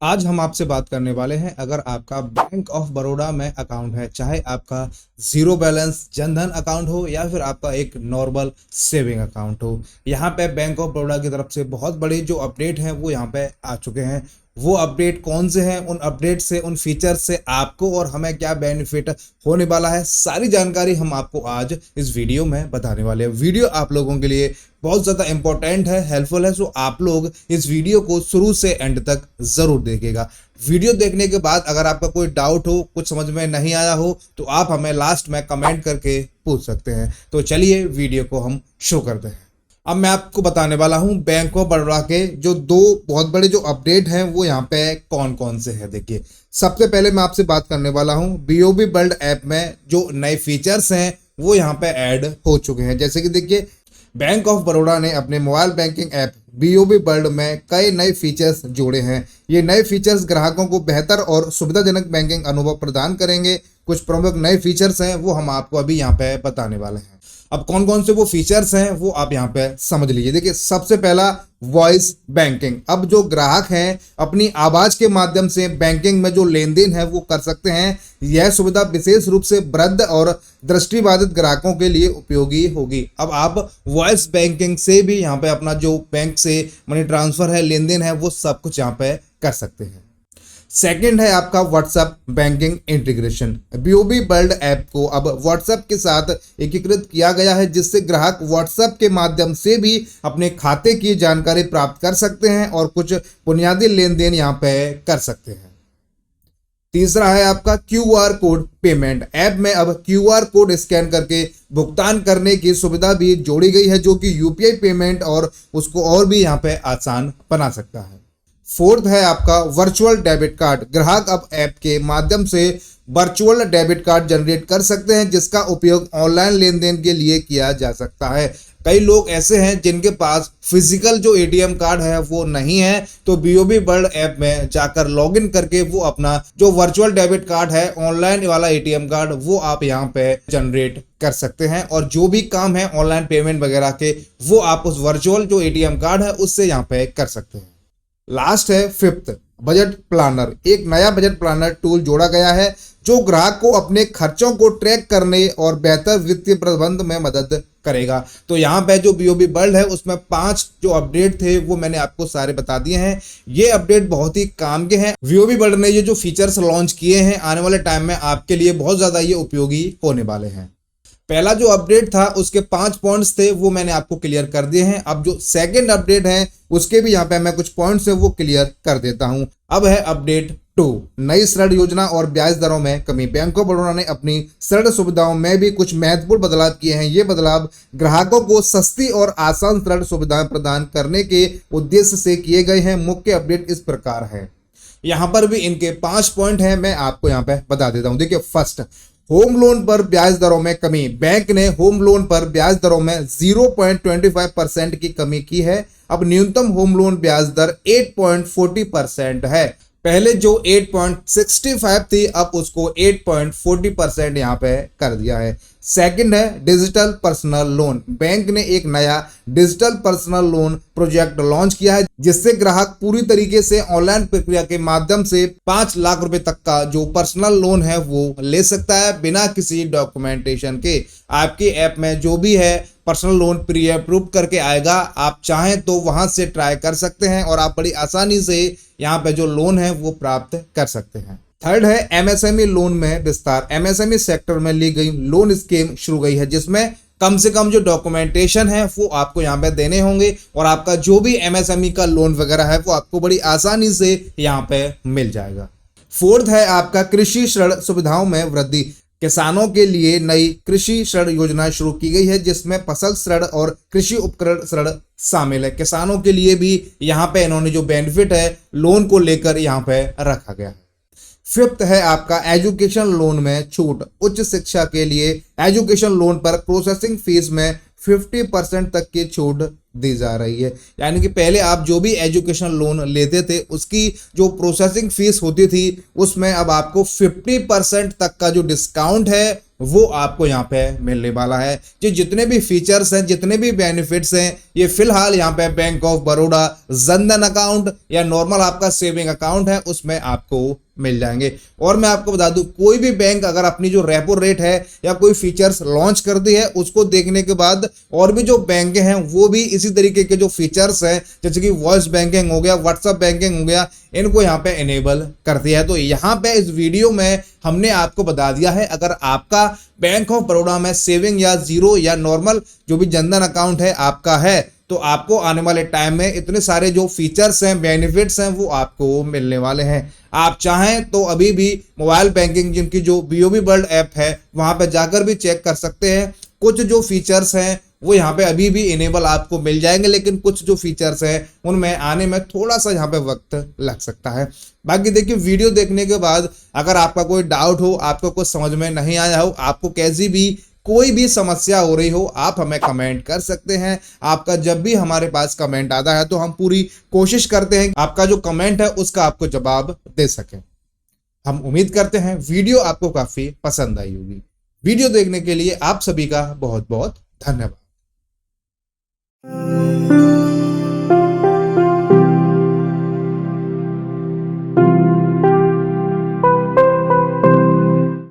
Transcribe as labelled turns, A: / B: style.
A: आज हम आपसे बात करने वाले हैं, अगर आपका बैंक ऑफ बड़ौदा में अकाउंट है, चाहे आपका जीरो बैलेंस जनधन अकाउंट हो या फिर आपका एक नॉर्मल सेविंग अकाउंट हो। यहाँ पे बैंक ऑफ बड़ौदा की तरफ से बहुत बड़ी जो अपडेट है वो यहाँ पे आ चुके हैं। वो अपडेट कौन से हैं, उन अपडेट से, उन फीचर से आपको और हमें क्या बेनिफिट होने वाला है, सारी जानकारी हम आपको आज इस वीडियो में बताने वाले हैं। वीडियो आप लोगों के लिए बहुत ज़्यादा इंपॉर्टेंट है, हेल्पफुल है, सो आप लोग इस वीडियो को शुरू से एंड तक ज़रूर देखिएगा। वीडियो देखने के बाद अगर आपका कोई डाउट हो, कुछ समझ में नहीं आया हो, तो आप हमें लास्ट में कमेंट करके पूछ सकते हैं। तो चलिए वीडियो को हम शुरू करते हैं। अब मैं आपको बताने वाला हूं बैंक ऑफ बड़ौदा के जो दो बहुत बड़े जो अपडेट हैं वो यहाँ पे कौन कौन से हैं। देखिए, सबसे पहले मैं आपसे बात करने वाला हूं बीओबी वर्ल्ड ऐप में जो नए फीचर्स हैं वो यहाँ पे ऐड हो चुके हैं। जैसे कि देखिए, बैंक ऑफ बड़ौदा ने अपने mobile banking app BOB world में कई नए फीचर्स जोड़े हैं। ये नए फीचर्स ग्राहकों को बेहतर और सुविधाजनक बैंकिंग अनुभव प्रदान करेंगे। कुछ प्रमुख नए फीचर्स हैं वो हम आपको अभी यहाँ पे बताने वाले हैं। अब कौन कौन से वो फीचर्स हैं वो आप यहाँ पे समझ लीजिए। देखिए, सबसे पहला वॉइस बैंकिंग। अब जो ग्राहक हैं अपनी आवाज के माध्यम से बैंकिंग में जो लेन देन है वो कर सकते हैं। यह सुविधा विशेष रूप से वृद्ध और दृष्टिबाधित ग्राहकों के लिए उपयोगी होगी। अब आप वॉइस बैंकिंग से भी यहाँ पे अपना जो बैंक से मनी ट्रांसफर है, लेन देन है, वो सब कुछ यहाँ पे कर सकते हैं। सेकंड है आपका WhatsApp banking integration. BOB world app को अब व्हाट्सएप के साथ एकीकृत किया गया है, जिससे ग्राहक व्हाट्सएप के माध्यम से भी अपने खाते की जानकारी प्राप्त कर सकते हैं और कुछ बुनियादी लेन देन यहाँ पे कर सकते हैं। तीसरा है आपका क्यूआर कोड पेमेंट। ऐप में अब क्यूआर कोड स्कैन करके भुगतान करने की सुविधा भी जोड़ी गई है, जो कि यूपीआई पेमेंट और उसको और भी यहाँ पे आसान बना सकता है। फोर्थ है आपका वर्चुअल डेबिट कार्ड। ग्राहक अब ऐप के माध्यम से वर्चुअल डेबिट कार्ड जनरेट कर सकते हैं, जिसका उपयोग ऑनलाइन लेन देन के लिए किया जा सकता है। कई लोग ऐसे हैं जिनके पास फिजिकल जो एटीएम कार्ड है वो नहीं है, तो बीओबी वर्ल्ड ऐप में जाकर लॉगिन करके वो अपना जो वर्चुअल डेबिट कार्ड है, ऑनलाइन वाला एटीएम कार्ड, वो आप यहाँ पे जनरेट कर सकते हैं और जो भी काम है ऑनलाइन पेमेंट वगैरह के, वो आप उस वर्चुअल जो एटीएम कार्ड है उससे यहाँ पे कर सकते हैं। लास्ट है फिफ्थ, बजट प्लानर। एक नया बजट प्लानर टूल जोड़ा गया है जो ग्राहक को अपने खर्चों को ट्रैक करने और बेहतर वित्तीय प्रबंध में मदद करेगा। तो यहाँ पे जो बीओबी वर्ल्ड है उसमें 5 जो अपडेट थे वो मैंने आपको सारे बता दिए हैं। ये अपडेट बहुत ही काम के हैं। बीओबी वर्ल्ड ने ये जो फीचर्स लॉन्च किए हैं, आने वाले टाइम में आपके लिए बहुत ज्यादा ये उपयोगी होने वाले हैं। पहला जो अपडेट था उसके 5 पॉइंट्स थे वो मैंने आपको क्लियर कर दिए हैं। अब जो सेकंड अपडेट है उसके भी यहाँ पे मैं कुछ पॉइंट्स है वो क्लियर कर देता हूँ। अब है अपडेट 2, नई ऋण योजना और ब्याज दरों में कमी। बैंक ऑफ बड़ौदा ने अपनी ऋण सुविधाओं में भी कुछ महत्वपूर्ण बदलाव किए हैं। ये बदलाव ग्राहकों को सस्ती और आसान ऋण सुविधाएं प्रदान करने के उद्देश्य से किए गए हैं। मुख्य अपडेट इस प्रकार है। यहाँ पर भी इनके 5 पॉइंट हैं, मैं आपको यहाँ पे बता देता हूँ। देखिए, फर्स्ट, होम लोन पर ब्याज दरों में कमी। बैंक ने होम लोन पर ब्याज दरों में 0.25% की कमी की है। अब न्यूनतम होम लोन ब्याज दर 8.40% है। पहले जो 8.65 थी, अब उसको 8.40% यहाँ पे कर दिया है। सेकंड है डिजिटल पर्सनल लोन। बैंक ने एक नया digital personal loan project launch किया है, जिससे ग्राहक पूरी तरीके से ऑनलाइन प्रक्रिया के माध्यम से 5 लाख रुपए तक का जो पर्सनल लोन है वो ले सकता है बिना किसी डॉक्यूमेंटेशन के। आपकी ऐप में जो भी है पर्सनल लोन प्री अप्रूव करके आएगा। आप चाहें तो वहां से ट्राई कर सकते हैं और आप बड़ी आसानी से यहाँ पे जो लोन है वो प्राप्त कर सकते हैं। थर्ड है एमएसएमई लोन में विस्तार। एमएसएमई सेक्टर में ली गई लोन स्कीम शुरू गई है, जिसमें कम से कम जो डॉक्यूमेंटेशन है वो आपको यहाँ पे देने होंगे और आपका जो भी एमएसएमई का लोन वगैरह है वो आपको बड़ी आसानी से यहाँ पे मिल जाएगा। फोर्थ है आपका कृषि ऋण सुविधाओं में वृद्धि। किसानों के लिए नई कृषि ऋण योजना शुरू की गई है, जिसमें फसल ऋण और कृषि उपकरण ऋण शामिल है। किसानों के लिए भी यहाँ पे इन्होंने जो बेनिफिट है लोन को लेकर यहाँ पे रखा गया है। फिफ्थ है आपका एजुकेशन लोन में छूट। उच्च शिक्षा के लिए एजुकेशन लोन पर प्रोसेसिंग फीस में 50% तक की छूट दी जा रही है। यानी कि पहले आप जो भी एजुकेशन लोन लेते थे उसकी जो प्रोसेसिंग फीस होती थी उसमें अब आपको 50% तक का जो डिस्काउंट है वो आपको यहाँ पे मिलने वाला है। जो जितने भी फीचर्स हैं, जितने भी बेनिफिट्स हैं, ये फिलहाल यहाँ पे bank of Baroda Jan Dhan account या नॉर्मल आपका सेविंग अकाउंट है उसमें आपको मिल जाएंगे। और मैं आपको बता दूं, कोई भी बैंक अगर अपनी जो रेपो रेट है या कोई फीचर्स लॉन्च कर दी है उसको देखने के बाद और भी जो बैंक हैं वो भी इसी तरीके के जो फीचर्स हैं जैसे कि वॉइस बैंकिंग हो गया, व्हाट्सएप बैंकिंग हो गया, इनको यहाँ पे इनेबल कर दिया है। तो यहाँ पे इस वीडियो में हमने आपको बता दिया है, अगर आपका बैंक ऑफ बड़ौदा में सेविंग या जीरो या नॉर्मल जो भी जनधन अकाउंट है आपका है तो आपको आने वाले टाइम में इतने सारे जो फीचर्स हैं, बेनिफिट्स हैं वो आपको मिलने वाले हैं। आप चाहें तो अभी भी मोबाइल बैंकिंग जिनकी जो बीओबी वर्ल्ड ऐप है वहां पे जाकर भी चेक कर सकते हैं। कुछ जो फीचर्स हैं वो यहाँ पे अभी भी इनेबल आपको मिल जाएंगे, लेकिन कुछ जो फीचर्स हैं उनमें आने में थोड़ा सा यहाँ पे वक्त लग सकता है। बाकी देखिए, वीडियो देखने के बाद अगर आपका कोई डाउट हो, आपको कुछ समझ में नहीं आया हो, आपको कैसी भी कोई भी समस्या हो रही हो, आप हमें कमेंट कर सकते हैं। आपका जब भी हमारे पास कमेंट आता है तो हम पूरी कोशिश करते हैं आपका जो कमेंट है उसका आपको जवाब दे सकें। हम उम्मीद करते हैं वीडियो आपको काफी पसंद आई होगी। वीडियो देखने के लिए आप सभी का बहुत बहुत धन्यवाद।